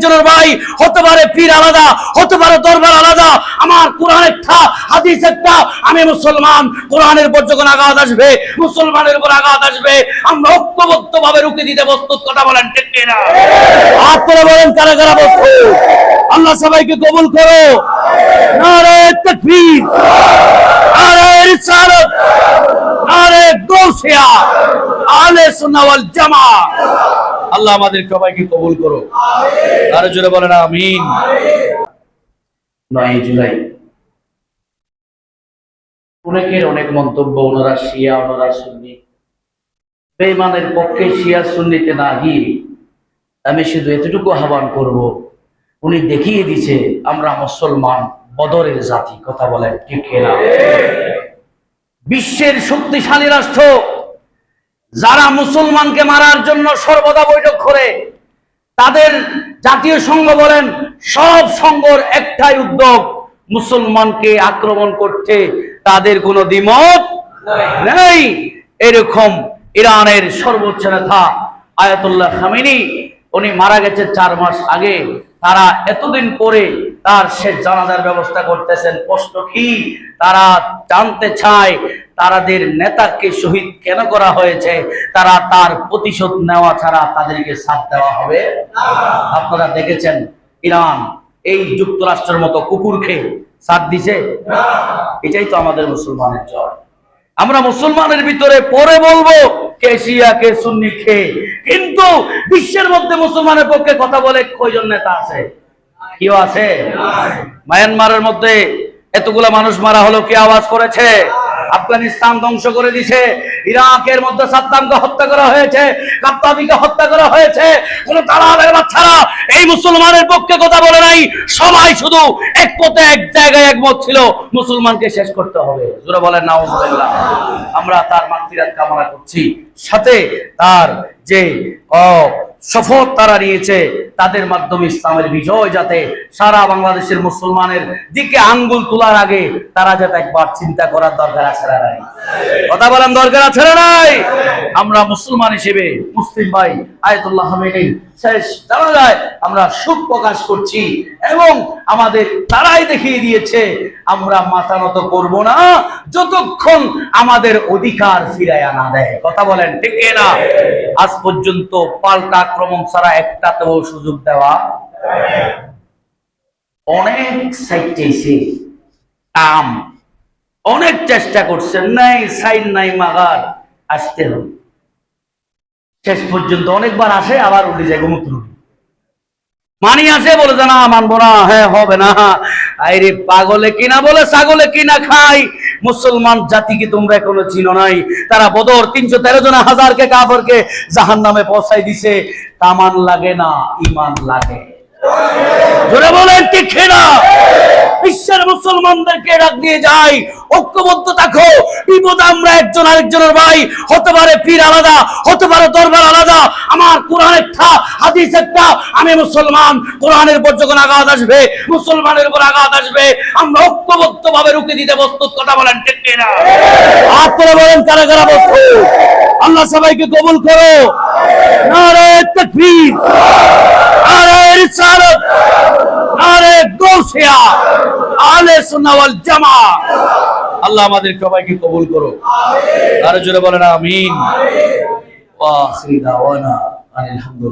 আরেকজনের ভাই, হতে পারে পীর আলাদা, হতে পারে দরবার আলাদা, আমার কোরআন একটা, হাদিস একটা। আমি মুসলমান, কোরআনের উপর যখন আঘাত আসবে, মুসলমানের উপর আঘাত আসবে, আমরা ঐক্যবদ্ধ ভাবে রুখে দিতে প্রস্তুত। কথা বলেন ঠিক কিনা? আপনারা বলেন কারা কারা প্রস্তুত? আল্লাহ সবাইকে কবুল করো। নারে তাকবীর, নারে রিসালাত, নারে গাউসিয়া, আহলে সুন্নাহ ওয়াল জামাত। আল্লাহ আমাদের সবাইকে কবুল করো। আরে জোরে বলেন আমিন। 9 জুলাই অনেকের অনেক মন্তব্য, ওনারা শিয়া, ওনারা সুন্নি। বেঈমানের পক্ষে শিয়া সুন্নিতে না গিয়ে আমি শুধু এতটুকু আহ্বান করব, উনি দেখিয়ে দিছে আমরা মুসলমান বদরের জাতি। কথা বলেন ঠিক না? বিশ্বের শক্তিশালী রাষ্ট্র যারা মুসলমানকে মারার জন্য সর্বদা বৈঠক করে, তাদের জাতীয় সংঘ বলেন, সব সংঘর একটাই উদ্যোগ, মুসলমানকে আক্রমণ করতে তাদের কোনো দ্বিমত নেই। এরকম ইরানের সর্বোচ্চ নেতা আয়াতুল্লাহ খামেনি, উনি মারা গেছে 4 মাস আগে। তারা এতদিন পরে তার শেষ জানাজার ব্যবস্থা করতেছেন। প্রশ্ন কি? তারা জানতে চায় তাদের নেতাকে শহীদ কেন করা হয়েছে, তারা তার প্রতিশোধ নেওয়া ছাড়া তাদেরকে সাথ দেওয়া হবে না। আপনারা দেখেছেন ইরান এই যুক্তরাষ্ট্রের মতো কুকুরকে সাথ দিছে না। এটাই তো আমাদের মুসলমানের জয়। আমরা মুসলমানের ভিতরে পরে বলবো কে শিয়া কে সুন্নি কে, কিন্তু বিশ্বের মধ্যে মুসলমানের পক্ষে কথা বলে কয়জন নেতা আছে? কেউ আছে? মায়ানমারের মধ্যে এতগুলা মানুষ মারা হলো, কে আওয়াজ করেছে? আফগানিস্তান ধ্বংস করে দিছে, ইরাকের মধ্যে সাদ্দামকে হত্যা করা হয়েছে, গাদ্দাফিকে হত্যা করা হয়েছে। কোন দালালের বাচ্চারা এই মুসলমানের পক্ষে কথা বলে নাই। সবাই শুধু এক পথে এক জায়গায় একমত ছিল, মুসলমানকে শেষ করতে হবে। জোরে বলেন নাউজুবিল্লাহ। আমরা তার মাগফিরাত কামনা করছি, সাথে তার যে শপথ তারা নিয়েছে, তাদের মাধ্যমে ইসলামের বিজয় যাতে সারা বাংলাদেশের মুসলমানের দিকে আঙ্গুল তোলার আগে তারা যাতে একবার চিন্তা করার দরকার আছে না নাই? কথা বলেন দরকার আছে না নাই? আমরা মুসলমান হিসেবে, মুসলিম ভাই আয়াতুল্লাহ খামেনি শেষ জানাজায় আমরা শোক প্রকাশ করছি, এবং আমাদের তারাই দেখিয়ে দিয়েছে আমরা মাথা নত করব না যতক্ষণ আমাদের অধিকার ফিরাইয়া না দেয়। কথা বলেন ঠিক না? আজ পর্যন্ত পাল্টা আক্রমণ ছাড়া একটাতেও সুযোগ দেওয়া অনেক সাইটেছে, অনেক চেষ্টা করছেন, নাই সাইন নাই মাগার, আসতে হবে। শেষ পর্যন্ত অনেকবার আসে, আবার উঠে যায় গোমূত্র মানি আসে, বলে যে না মানবো না, হ্যাঁ হবে না। আরে পাগলে কিনা বলে ছাগলে কিনা খাই। মুসলমান জাতিকে তোমরা এখনো চিনো নাই। তারা বদর 313 জন হাজারকে কাফেরকে জাহান্নামে পৌঁছাই দিছে। তামান লাগে না, ঈমান লাগে। জোরে বলেন ঠিক না? বিশ্বের মুসলমানদেরকে ডাক দিয়ে যাই, ঐক্যবদ্ধ থাকো। বিপদ আমরা একজন আরেকজনের ভাই, হতে পারে পীর আলাদা, হতে পারে দরবার আলাদা, আমার কোরআন একটা, হাদিস একটা। আমি মুসলমান, কোরআনের উপর যখন আঘাত আসবে, মুসলমানের উপর আঘাত আসবে, আমরা ঐক্যবদ্ধ ভাবে রুখে দিতে প্রস্তুত। কথা বলেন ঠিক কিনা? আপনারা বলেন কারা কারা প্রস্তুত? আল্লাহ সবাইকে কবুল করো। নারে তাকবীর, নারে রিসালাত, নারে গাউসিয়া, আহলে সুন্নাহ ওয়াল জামাত। আল্লাহ আমাদের সবাইকে কবুল করো। আরে জোরে বলেন আমিন। ওয়া আখিরি দাওয়ানা আলহামদুলিল্লাহ।